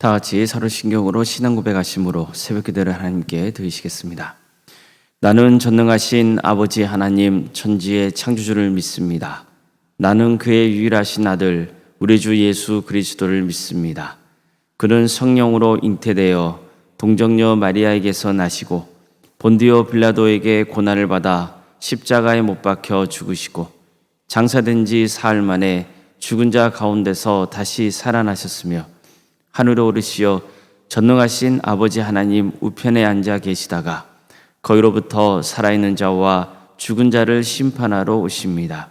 다 같이 서로 신경으로 신앙 고백하심으로 새벽 기도를 하나님께 드리시겠습니다. 나는 전능하신 아버지 하나님 천지의 창조주를 믿습니다. 나는 그의 유일하신 아들 우리 주 예수 그리스도를 믿습니다. 그는 성령으로 잉태되어 동정녀 마리아에게서 나시고 본디오 빌라도에게 고난을 받아 십자가에 못 박혀 죽으시고 장사된 지 사흘 만에 죽은 자 가운데서 다시 살아나셨으며 하늘에 오르시어 전능하신 아버지 하나님 우편에 앉아 계시다가 거기로부터 살아있는 자와 죽은 자를 심판하러 오십니다.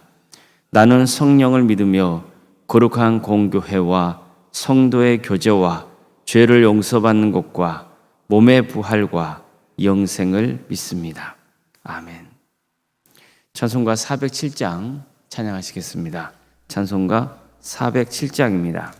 나는 성령을 믿으며 거룩한 공교회와 성도의 교제와 죄를 용서받는 것과 몸의 부활과 영생을 믿습니다. 아멘. 찬송가 407장 찬양하시겠습니다. 찬송가 407장입니다.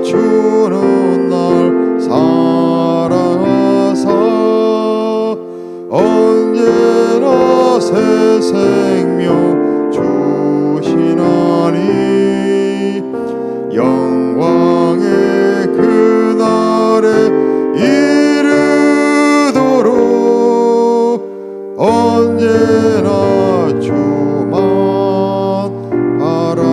주는 날 사랑하사 언제나 새 생명 주시나니 영광의 그날에 이르도록 언제나 주만 바라봅니다.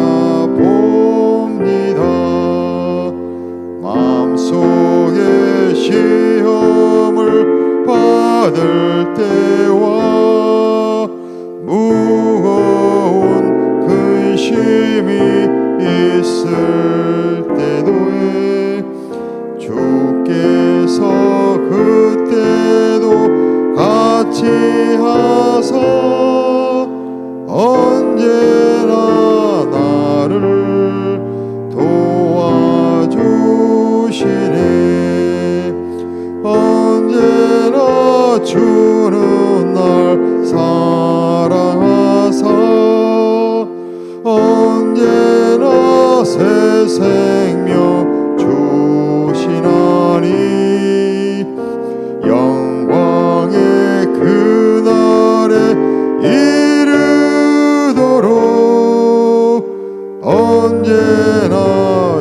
마음속에 시험을 받을 때와 무거운 근심이 있을 때도에 주께서 그때도 같이 하사 언제나 나를 도와주시네. 언제나 주는 날 사랑하사 언제나 새 생명 주시나니 영광의 그날에 이르도록 언제나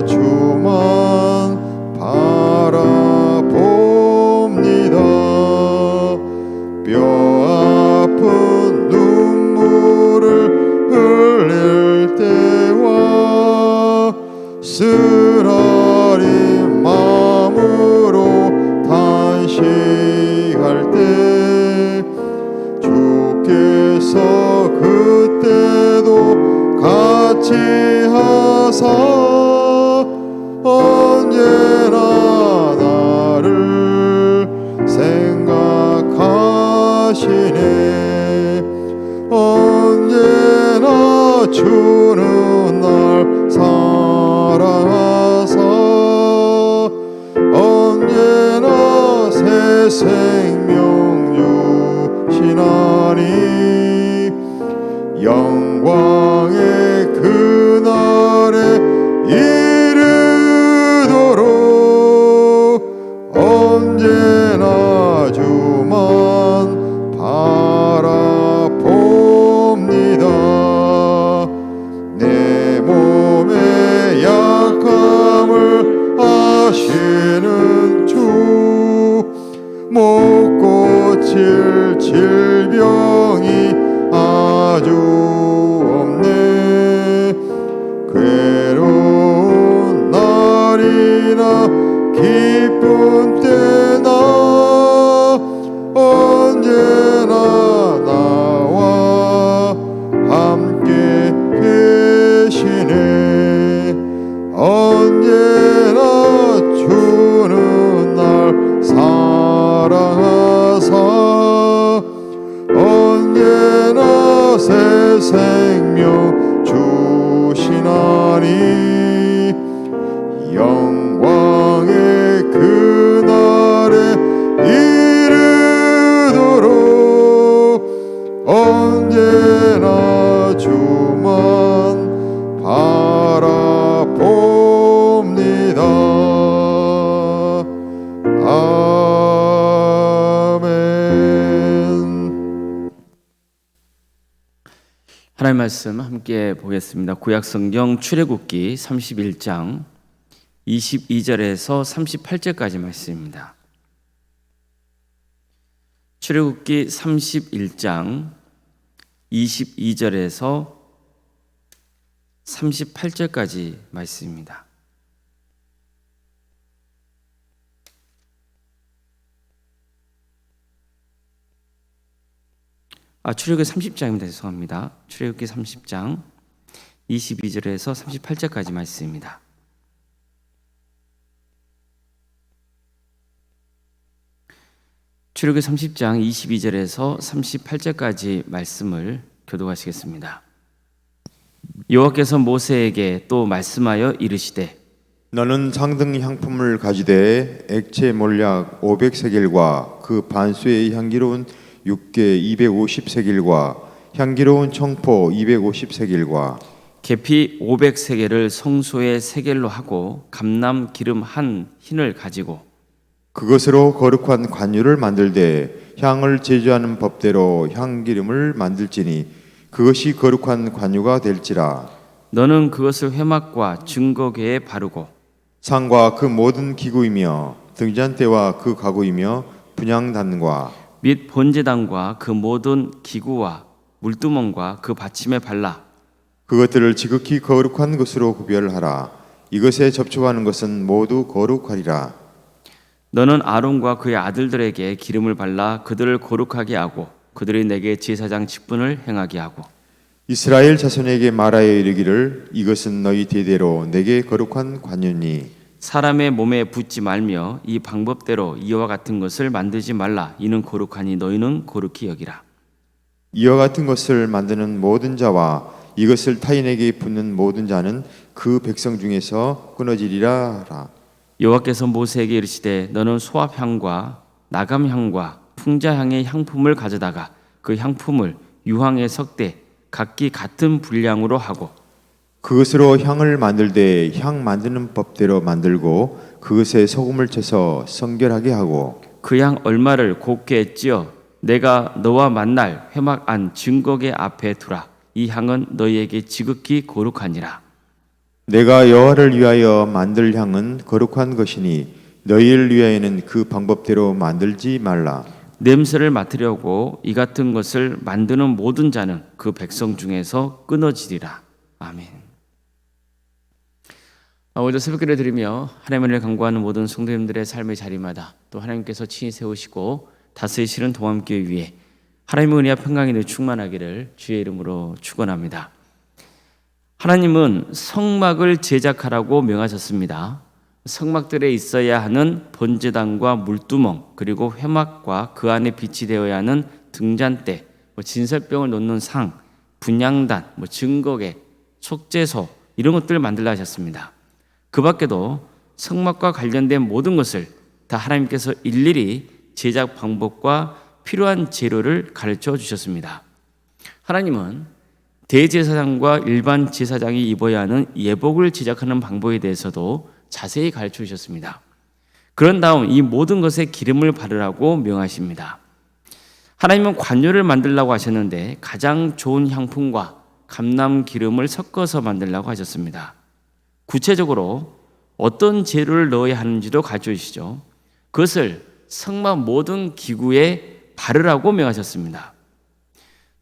주만 바라봅니다. 뼈아픈 눈물을 흘릴 때와 쓰라린 마음으로 탄식할 때 주께서 그때도 같이 하사 언제나 나를 생각하시네. 언제나 주는 날 사랑하사 언제나 새 생명 주시나니 영광의 그날에 이르도록 언제나 주만 바라봅니다. 내 몸의 약함을 아시는 주 못 고칠 질병이 아주 없네. 괴로운 날이나 기쁜 때나 언제나 나와 언제나 주는 날 사랑하사 언제나 새 생명 주시나니 영광의 그날에 이르도록 언제나 주만 바라봅니다. 아멘. 하나님 말씀 함께 보겠습니다. 구약성경 출애굽기 31장 22절에서 38절까지 말씀입니다. 출애굽기 31장 22절에서 38절까지 말씀입니다. 출애굽기 30장입니다. 죄송합니다. 출애굽기 30장 22절에서 38절까지 말씀입니다. 출애굽기 30장 22절에서 38절까지 말씀을 교독하시겠습니다. 여호와께서 모세에게 또 말씀하여 이르시되 너는 상등 향품을 가지되 액체 몰약 500세겔과 그 반수의 향기로운 육개 250세겔과 향기로운 청포 250세겔과 계피 500세겔을 성소의 세겔로 하고 감람 기름 한 흰을 가지고 그것으로 거룩한 관유를 만들되 향을 제조하는 법대로 향기름을 만들지니 그것이 거룩한 관유가 될지라. 너는 그것을 회막과 증거궤에 바르고 상과 그 모든 기구이며 등잔대와 그 가구이며 분향단과 및 본제단과 그 모든 기구와 물두멍과 그 받침에 발라 그것들을 지극히 거룩한 것으로 구별하라. 이것에 접촉하는 것은 모두 거룩하리라. 너는 아론과 그의 아들들에게 기름을 발라 그들을 거룩하게 하고 그들이 내게 제사장 직분을 행하게 하고 이스라엘 자손에게 말하여 이르기를 이것은 너희 대대로 내게 거룩한 관유니 사람의 몸에 붓지 말며 이 방법대로 이와 같은 것을 만들지 말라. 이는 거룩하니 너희는 거룩히 여기라. 이와 같은 것을 만드는 모든 자와 이것을 타인에게 붓는 모든 자는 그 백성 중에서 끊어지리라 하라. 여호와께서 모세에게 이르시되 너는 소합향과 나감향과 풍자향의 향품을 가져다가 그 향품을 유황에 섞되 각기 같은 분량으로 하고 그것으로 향을 만들되 향 만드는 법대로 만들고 그것에 소금을 쳐서 성결하게 하고 그 향 얼마를 곱게 찌어 내가 너와 만날 회막 안 증거궤 앞에 두라. 이 향은 너희에게 지극히 거룩하니라. 내가 여호와를 위하여 만들 향은 거룩한 것이니 너희를 위하여는 그 방법대로 만들지 말라. 냄새를 맡으려고 이 같은 것을 만드는 모든 자는 그 백성 중에서 끊어지리라. 아멘. 오늘도 새벽기를 드리며 하나님을 간구하는 모든 성도님들의 삶의 자리마다 또 하나님께서 친히 세우시고 다스리시는 동함교회 위에 하나님의 은혜와 평강이 늘 충만하기를 주의 이름으로 축원합니다. 하나님은 성막을 제작하라고 명하셨습니다. 성막들에 있어야 하는 번제단과 물두멍 그리고 회막과 그 안에 빛이 되어야 하는 등잔대, 진설병을 놓는 상, 분향단, 증거궤, 속죄소 이런 것들을 만들라 하셨습니다. 그 밖에도 성막과 관련된 모든 것을 다 하나님께서 일일이 제작 방법과 필요한 재료를 가르쳐 주셨습니다. 하나님은 대제사장과 일반 제사장이 입어야 하는 예복을 제작하는 방법에 대해서도 자세히 가르쳐 주셨습니다. 그런 다음 이 모든 것에 기름을 바르라고 명하십니다. 하나님은 관유를 만들라고 하셨는데 가장 좋은 향품과 감람 기름을 섞어서 만들라고 하셨습니다. 구체적으로 어떤 재료를 넣어야 하는지도 가르쳐 주시죠. 그것을 성막 모든 기구에 바르라고 명하셨습니다.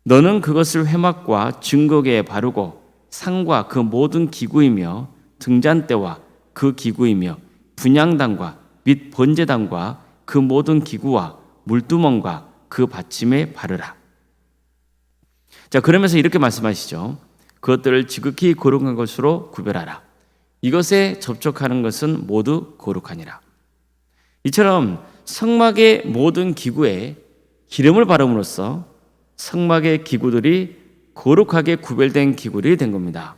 너는 그것을 회막과 증거궤에 바르고 상과 그 모든 기구이며 등잔대와 그 기구이며 분향단과 및 번제단과 그 모든 기구와 물두멍과 그 받침에 바르라. 자, 그러면서 이렇게 말씀하시죠. 그것들을 지극히 거룩한 것으로 구별하라. 이것에 접촉하는 것은 모두 거룩하니라. 이처럼 성막의 모든 기구에 기름을 바름으로써 성막의 기구들이 거룩하게 구별된 기구들이 된 겁니다.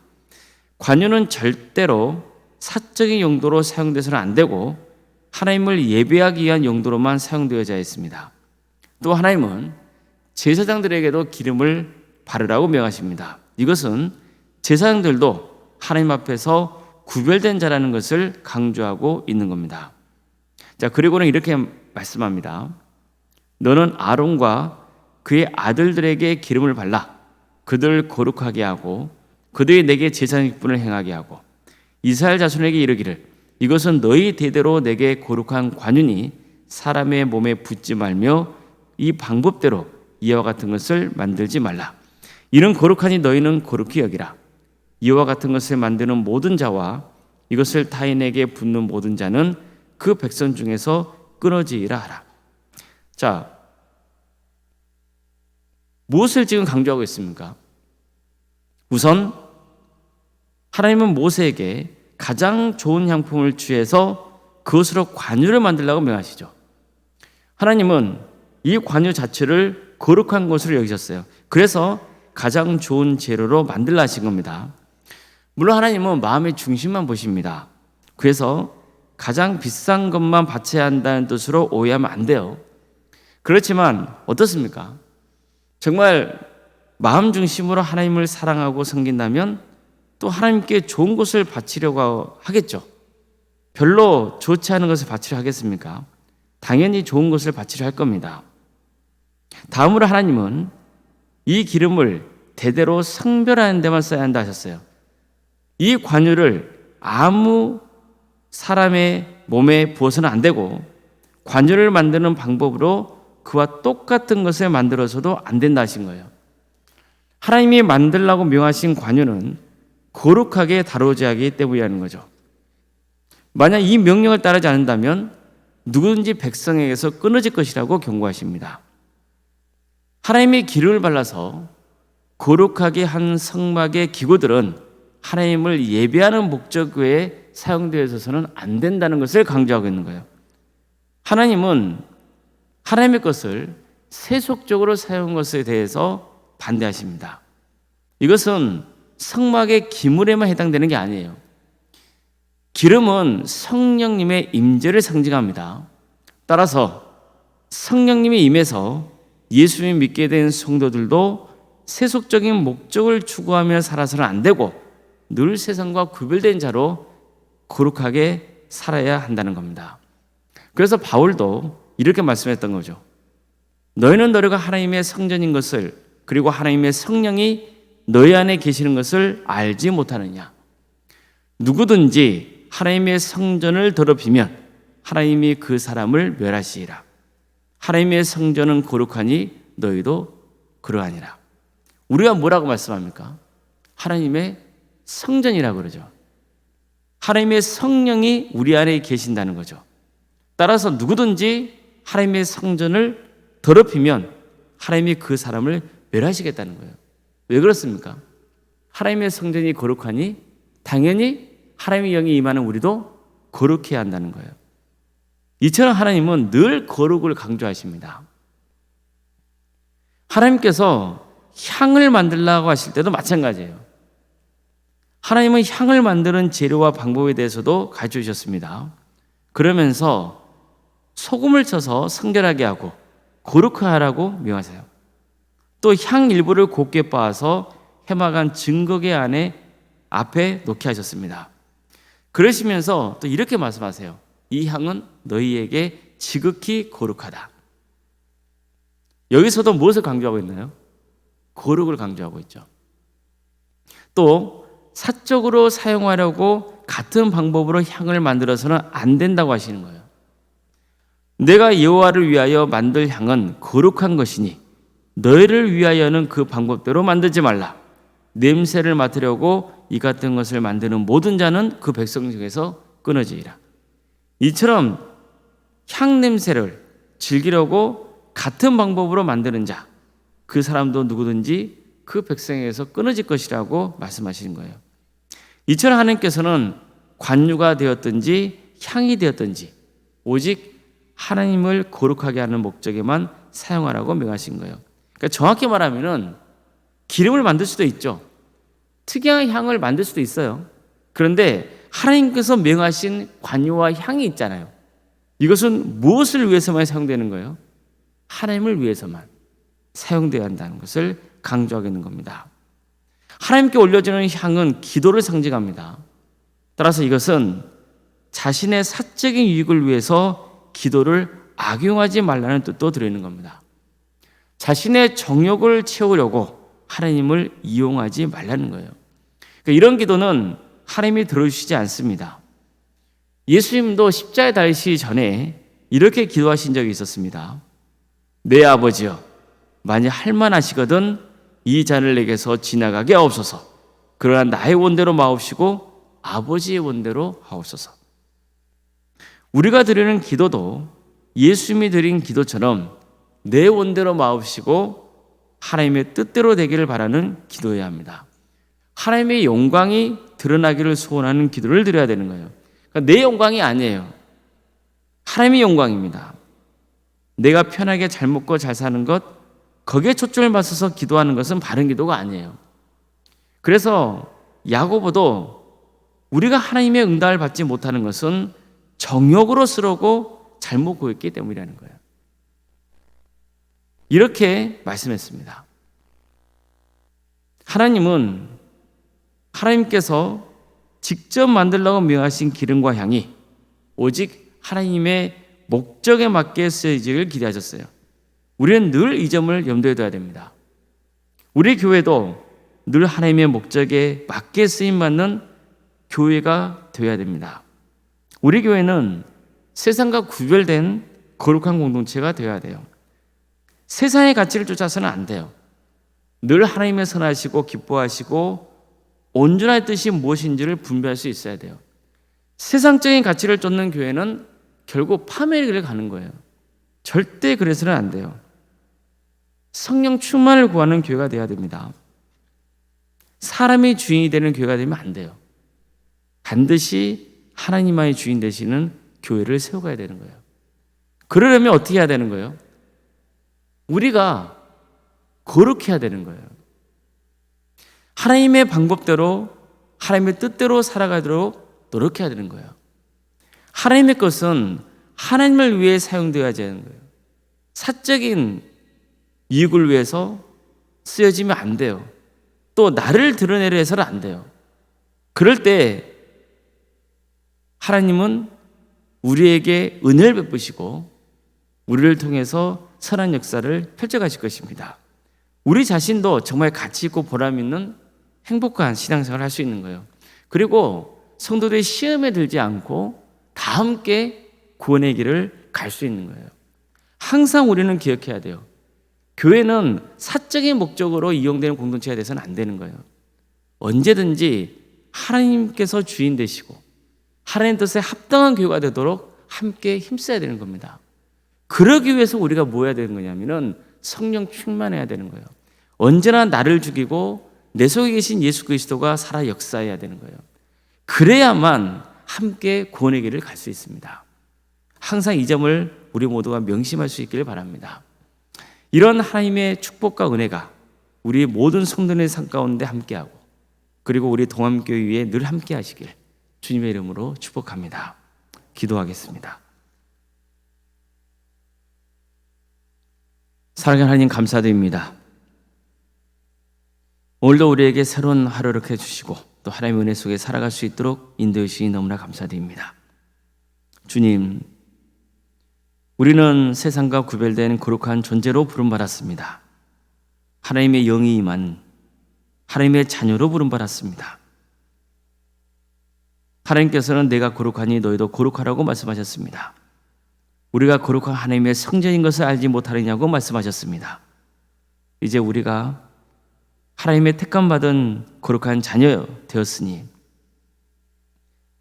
관유는 절대로 사적인 용도로 사용돼서는 안 되고 하나님을 예배하기 위한 용도로만 사용되어야 했습니다. 또 하나님은 제사장들에게도 기름을 바르라고 명하십니다. 이것은 제사장들도 하나님 앞에서 구별된 자라는 것을 강조하고 있는 겁니다. 자, 그리고는 이렇게 말씀합니다. 너는 아론과 그의 아들들에게 기름을 발라 그들을 거룩하게 하고 그들이 내게 제사직분을 행하게 하고 이스라엘 자손에게 이르기를 이것은 너희 대대로 내게 거룩한 관윤이 사람의 몸에 붙지 말며 이 방법대로 이와 같은 것을 만들지 말라. 이는 거룩하니 너희는 거룩히 여기라. 이와 같은 것을 만드는 모든 자와 이것을 타인에게 붓는 모든 자는 그 백성 중에서 끊어지리라 하라. 자, 무엇을 지금 강조하고 있습니까? 우선 하나님은 모세에게 가장 좋은 향품을 취해서 그것으로 관유를 만들라고 명하시죠. 하나님은 이 관유 자체를 거룩한 것으로 여기셨어요. 그래서 가장 좋은 재료로 만들라 하신 겁니다. 물론 하나님은 마음의 중심만 보십니다. 그래서 가장 비싼 것만 바쳐야 한다는 뜻으로 오해하면 안 돼요. 그렇지만 어떻습니까? 정말 마음 중심으로 하나님을 사랑하고 섬긴다면 또 하나님께 좋은 것을 바치려고 하겠죠. 별로 좋지 않은 것을 바치려 하겠습니까? 당연히 좋은 것을 바치려 할 겁니다. 다음으로 하나님은 이 기름을 대대로 성별하는 데만 써야 한다 하셨어요. 이 관유를 아무 사람의 몸에 부어서는 안 되고 관유를 만드는 방법으로 그와 똑같은 것을 만들어서도 안 된다 하신 거예요. 하나님이 만들라고 명하신 관유는 거룩하게 다루어져야 하기 때문이라는 거죠. 만약 이 명령을 따르지 않는다면 누구든지 백성에게서 끊어질 것이라고 경고하십니다. 하나님의 기름을 발라서 거룩하게 한 성막의 기구들은 하나님을 예배하는 목적 외에 사용되어서는 안 된다는 것을 강조하고 있는 거예요. 하나님은 하나님의 것을 세속적으로 사용한 것에 대해서 반대하십니다. 이것은 성막의 기물에만 해당되는 게 아니에요. 기름은 성령님의 임재를 상징합니다. 따라서 성령님이 임해서 예수님 믿게 된 성도들도 세속적인 목적을 추구하며 살아서는 안 되고 늘 세상과 구별된 자로 거룩하게 살아야 한다는 겁니다. 그래서 바울도 이렇게 말씀했던 거죠. 너희는 너희가 하나님의 성전인 것을 그리고 하나님의 성령이 너희 안에 계시는 것을 알지 못하느냐. 누구든지 하나님의 성전을 더럽히면 하나님이 그 사람을 멸하시리라. 하나님의 성전은 거룩하니 너희도 그러하니라. 우리가 뭐라고 말씀합니까? 하나님의 성전이라고 그러죠. 하나님의 성령이 우리 안에 계신다는 거죠. 따라서 누구든지 하나님의 성전을 더럽히면 하나님이 그 사람을 멸하시겠다는 거예요. 왜 그렇습니까? 하나님의 성전이 거룩하니 당연히 하나님의 영이 임하는 우리도 거룩해야 한다는 거예요. 이처럼 하나님은 늘 거룩을 강조하십니다. 하나님께서 향을 만들라고 하실 때도 마찬가지예요. 하나님은 향을 만드는 재료와 방법에 대해서도 가르쳐 주셨습니다. 그러면서 소금을 쳐서 성결하게 하고 거룩하라고 명하세요. 또 향 일부를 곱게 빻아서 해막한 증거계 안에 앞에 놓게 하셨습니다. 그러시면서 또 이렇게 말씀하세요. 이 향은 너희에게 지극히 거룩하다. 여기서도 무엇을 강조하고 있나요? 거룩을 강조하고 있죠. 또 사적으로 사용하려고 같은 방법으로 향을 만들어서는 안 된다고 하시는 거예요. 내가 여호와를 위하여 만들 향은 거룩한 것이니 너희를 위하여는 그 방법대로 만들지 말라. 냄새를 맡으려고 이 같은 것을 만드는 모든 자는 그 백성 중에서 끊어지리라. 이처럼 향 냄새를 즐기려고 같은 방법으로 만드는 자, 그 사람도 누구든지 그 백성에게서 끊어질 것이라고 말씀하시는 거예요. 이처럼 하나님께서는 관유가 되었든지 향이 되었든지 오직 하나님을 거룩하게 하는 목적에만 사용하라고 명하신 거예요. 그러니까 정확히 말하면은 기름을 만들 수도 있죠. 특이한 향을 만들 수도 있어요. 그런데 하나님께서 명하신 관유와 향이 있잖아요. 이것은 무엇을 위해서만 사용되는 거예요? 하나님을 위해서만 사용되어야 한다는 것을 강조하고 있는 겁니다. 하나님께 올려지는 향은 기도를 상징합니다. 따라서 이것은 자신의 사적인 유익을 위해서 기도를 악용하지 말라는 뜻도 들어있는 겁니다. 자신의 정욕을 채우려고 하나님을 이용하지 말라는 거예요. 그러니까 이런 기도는 하나님이 들어주시지 않습니다. 예수님도 십자가에 달리시기 전에 이렇게 기도하신 적이 있었습니다. 내 아버지여, 만일 할만하시거든 이 잔을 내게서 지나가게 하옵소서. 그러나 나의 원대로 마옵시고 아버지의 원대로 하옵소서. 우리가 드리는 기도도 예수님이 드린 기도처럼 내 원대로 마옵시고 하나님의 뜻대로 되기를 바라는 기도여야 합니다. 하나님의 영광이 드러나기를 소원하는 기도를 드려야 되는 거예요. 그러니까 내 영광이 아니에요. 하나님의 영광입니다. 내가 편하게 잘 먹고 잘 사는 것, 거기에 초점을 맞춰서 기도하는 것은 바른 기도가 아니에요. 그래서 야고보도 우리가 하나님의 응답을 받지 못하는 것은 정욕으로 쓰려고 잘못 구했기 때문이라는 거예요. 이렇게 말씀했습니다. 하나님께서 직접 만들라고 명하신 기름과 향이 오직 하나님의 목적에 맞게 쓰여지기를 기대하셨어요. 우리는 늘 이 점을 염두에 둬야 됩니다. 우리 교회도 늘 하나님의 목적에 맞게 쓰임받는 교회가 되어야 됩니다. 우리 교회는 세상과 구별된 거룩한 공동체가 되어야 돼요. 세상의 가치를 쫓아서는 안 돼요. 늘 하나님의 선하시고 기뻐하시고 온전한 뜻이 무엇인지를 분별할 수 있어야 돼요. 세상적인 가치를 쫓는 교회는 결국 파멸의 길을 가는 거예요. 절대 그래서는 안 돼요. 성령 충만을 구하는 교회가 되어야 됩니다. 사람이 주인이 되는 교회가 되면 안 돼요. 반드시 하나님만이 주인 되시는 교회를 세워가야 되는 거예요. 그러려면 어떻게 해야 되는 거예요? 우리가 거룩해야 되는 거예요. 하나님의 방법대로 하나님의 뜻대로 살아가도록 노력해야 되는 거예요. 하나님의 것은 하나님을 위해 사용되어야 되는 거예요. 사적인 이익을 위해서 쓰여지면 안 돼요. 또 나를 드러내려 해서는 안 돼요. 그럴 때 하나님은 우리에게 은혜를 베푸시고 우리를 통해서 선한 역사를 펼쳐가실 것입니다. 우리 자신도 정말 가치 있고 보람 있는 행복한 신앙생활을 할 수 있는 거예요. 그리고 성도들이 시험에 들지 않고 다 함께 구원의 길을 갈 수 있는 거예요. 항상 우리는 기억해야 돼요. 교회는 사적인 목적으로 이용되는 공동체가 돼서는 안 되는 거예요. 언제든지 하나님께서 주인 되시고 하나님 뜻에 합당한 교회가 되도록 함께 힘써야 되는 겁니다. 그러기 위해서 우리가 뭐 해야 되는 거냐면은 성령 충만해야 되는 거예요. 언제나 나를 죽이고 내 속에 계신 예수 그리스도가 살아 역사해야 되는 거예요. 그래야만 함께 구원의 길을 갈 수 있습니다. 항상 이 점을 우리 모두가 명심할 수 있기를 바랍니다. 이런 하나님의 축복과 은혜가 우리 모든 성도의 삶 가운데 함께하고 그리고 우리 동암교회 위에 늘 함께 하시길 주님의 이름으로 축복합니다. 기도하겠습니다. 사랑하는 하나님 감사드립니다. 오늘도 우리에게 새로운 하루를 해주시고 또 하나님의 은혜 속에 살아갈 수 있도록 인도해 주시니 너무나 감사드립니다. 주님, 우리는 세상과 구별된 거룩한 존재로 부름받았습니다. 하나님의 영이 임한 하나님의 자녀로 부름받았습니다. 하나님께서는 내가 거룩하니 너희도 거룩하라고 말씀하셨습니다. 우리가 거룩한 하나님의 성전인 것을 알지 못하느냐고 말씀하셨습니다. 이제 우리가 하나님의 택감받은 거룩한 자녀 되었으니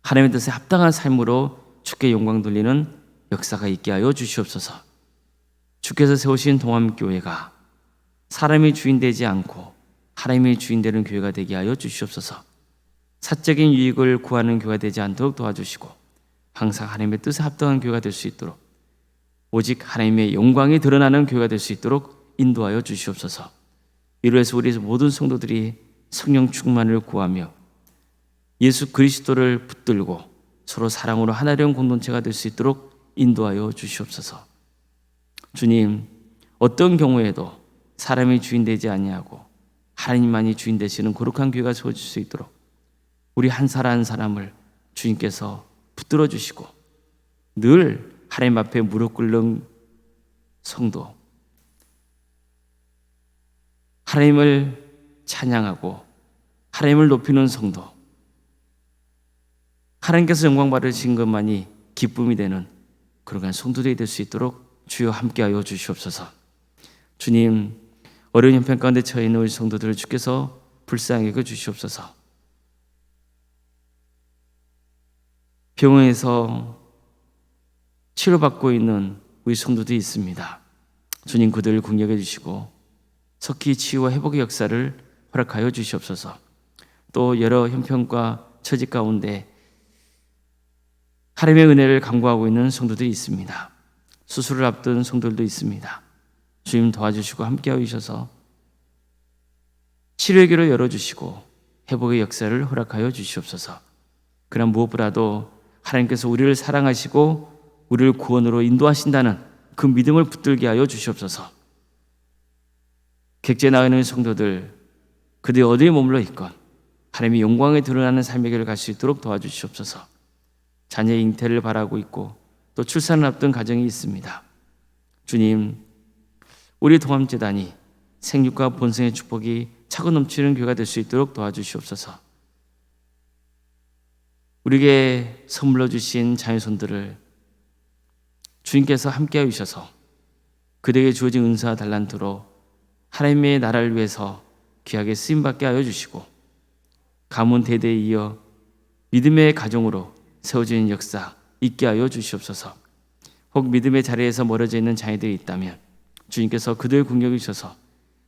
하나님의 뜻에 합당한 삶으로 주께 영광 돌리는 역사가 있게 하여 주시옵소서. 주께서 세우신 동암교회가 사람이 주인 되지 않고 하나님이 주인 되는 교회가 되게 하여 주시옵소서. 사적인 유익을 구하는 교회가 되지 않도록 도와주시고 항상 하나님의 뜻에 합당한 교회가 될 수 있도록 오직 하나님의 영광이 드러나는 교회가 될 수 있도록 인도하여 주시옵소서. 이로 해서 우리 모든 성도들이 성령 충만을 구하며 예수 그리스도를 붙들고 서로 사랑으로 하나된 공동체가 될 수 있도록 인도하여 주시옵소서. 주님, 어떤 경우에도 사람이 주인 되지 아니하고 하나님만이 주인 되시는 거룩한 교회가 세워질 수 있도록 우리 한 사람 한 사람을 주님께서 붙들어 주시고 늘 하나님 앞에 무릎 꿇는 성도, 하나님을 찬양하고 하나님을 높이는 성도, 하나님께서 영광 받으신 것만이 기쁨이 되는 그러한 성도들이 될 수 있도록 주여 함께하여 주시옵소서. 주님, 어려운 형편 가운데 처해 있는 우리 성도들을 주께서 불쌍히 여겨 주시옵소서. 병원에서 치료받고 있는 우리 성도들이 있습니다. 주님, 그들을 긍휼해 주시고 속히 치유와 회복의 역사를 허락하여 주시옵소서. 또 여러 형편과 처지 가운데 하나님의 은혜를 간구하고 있는 성도들이 있습니다. 수술을 앞둔 성도들도 있습니다. 주님 도와주시고 함께하여 주셔서 치료의 길을 열어주시고 회복의 역사를 허락하여 주시옵소서. 그러나 무엇보다도 하나님께서 우리를 사랑하시고 우리를 구원으로 인도하신다는 그 믿음을 붙들게 하여 주시옵소서. 객지에 나가 있는 성도들, 그들이 어디에 머물러 있건 하나님의 영광에 드러나는 삶의 길을 갈 수 있도록 도와주시옵소서. 자녀의 잉태를 바라고 있고 또 출산을 앞둔 가정이 있습니다. 주님, 우리 동암재단이 생육과 본성의 축복이 차고 넘치는 교회가 될 수 있도록 도와주시옵소서. 우리에게 선물로 주신 자녀손들을 주님께서 함께하여 주셔서 그들에게 주어진 은사와 달란트로 하나님의 나라를 위해서 귀하게 쓰임받게 하여 주시고 가문 대대에 이어 믿음의 가정으로 세워지는 역사 있게 하여 주시옵소서. 혹 믿음의 자리에서 멀어져 있는 자녀들이 있다면 주님께서 그들을 긍휼히 주셔서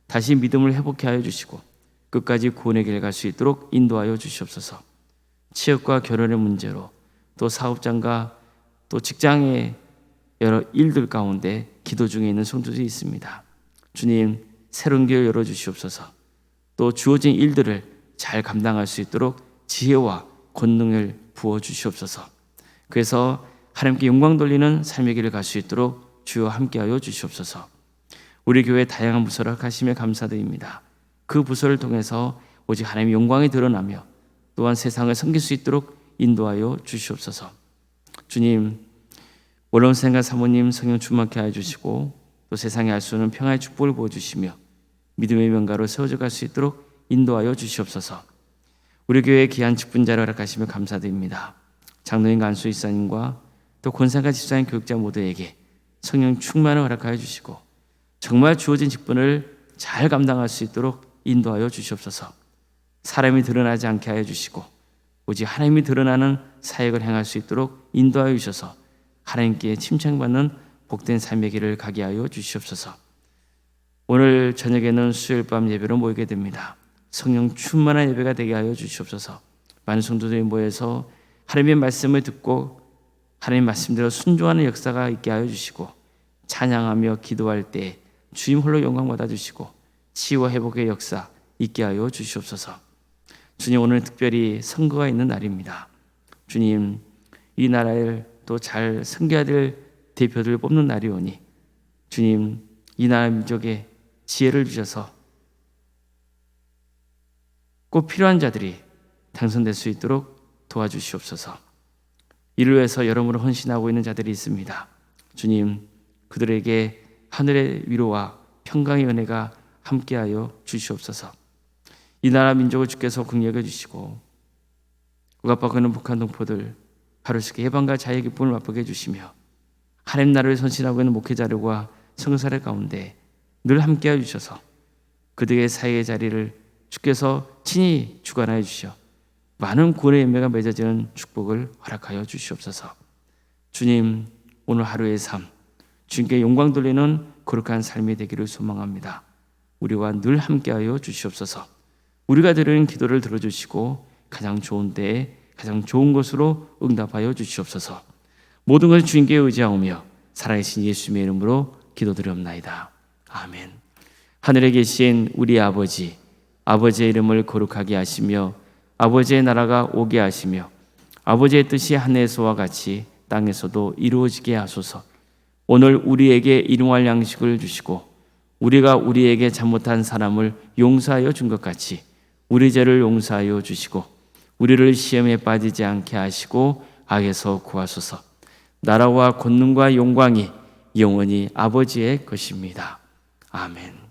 다시 믿음을 회복해 하여 주시고 끝까지 구원의 길을 갈 수 있도록 인도하여 주시옵소서. 취업과 결혼의 문제로 또 사업장과 또 직장의 여러 일들 가운데 기도 중에 있는 성도들이 있습니다. 주님, 새로운 길 열어주시옵소서. 또 주어진 일들을 잘 감당할 수 있도록 지혜와 권능을 부어주시옵소서. 그래서 하나님께 영광 돌리는 삶의 길을 갈 수 있도록 주여 함께하여 주시옵소서. 우리 교회 다양한 부서를 허락하시며 감사드립니다. 그 부서를 통해서 오직 하나님의 영광이 드러나며 또한 세상을 섬길 수 있도록 인도하여 주시옵소서. 주님, 원로원생과 사모님 성령 충만케 하여 주시고 또 세상에 알 수 없는 평화의 축복을 부어주시며 믿음의 명가로 세워져 갈 수 있도록 인도하여 주시옵소서. 우리 교회의 귀한 직분자를 허락하시며 감사드립니다. 장로님과 안수 이사님과 또 권사가 집사님 교육자 모두에게 성령 충만을 허락하여 주시고 정말 주어진 직분을 잘 감당할 수 있도록 인도하여 주시옵소서. 사람이 드러나지 않게 하여 주시고 오직 하나님이 드러나는 사역을 행할 수 있도록 인도하여 주셔서 하나님께 칭찬받는 복된 삶의 길을 가게 하여 주시옵소서. 오늘 저녁에는 수요일 밤 예배로 모이게 됩니다. 성령 충만한 예배가 되게 하여 주시옵소서. 많은 성도들이 모여서 하나님의 말씀을 듣고 하나님 말씀대로 순종하는 역사가 있게 하여 주시고 찬양하며 기도할 때 주님 홀로 영광 받아 주시고 치유와 회복의 역사 있게 하여 주시옵소서. 주님, 오늘 특별히 선거가 있는 날입니다. 주님, 이 나라를 또 잘 섬겨야 될 대표들을 뽑는 날이오니 주님, 이 나라 민족에 지혜를 주셔서 꼭 필요한 자들이 당선될 수 있도록 도와주시옵소서. 이를 위해서 여러모로 헌신하고 있는 자들이 있습니다. 주님, 그들에게 하늘의 위로와 평강의 은혜가 함께하여 주시옵소서. 이 나라 민족을 주께서 긍휼히 주시고 억압받고 있는 북한 동포들 하루씩 해방과 자유의 기쁨을 맛보게 해주시며 하나님 나라를 선신하고 있는 목회자들과 성사들 가운데 늘 함께해 주셔서 그들의 사회의 자리를 주께서 친히 주관하여 주셔 많은 구원의 열매가 맺어지는 축복을 허락하여 주시옵소서. 주님, 오늘 하루의 삶 주님께 영광 돌리는 거룩한 삶이 되기를 소망합니다. 우리와 늘 함께하여 주시옵소서. 우리가 드리는 기도를 들어주시고 가장 좋은 때에 가장 좋은 것으로 응답하여 주시옵소서. 모든 것을 주님께 의지하오며 살아계신 예수님의 이름으로 기도드리옵나이다. 아멘. 하늘에 계신 우리 아버지, 아버지의 이름을 거룩하게 하시며 아버지의 나라가 오게 하시며 아버지의 뜻이 하늘에서와 같이 땅에서도 이루어지게 하소서. 오늘 우리에게 일용할 양식을 주시고 우리가 우리에게 잘못한 사람을 용서하여 준 것 같이 우리 죄를 용서하여 주시고 우리를 시험에 빠지지 않게 하시고 악에서 구하소서. 나라와 권능과 영광이 영원히 아버지의 것입니다. 아멘.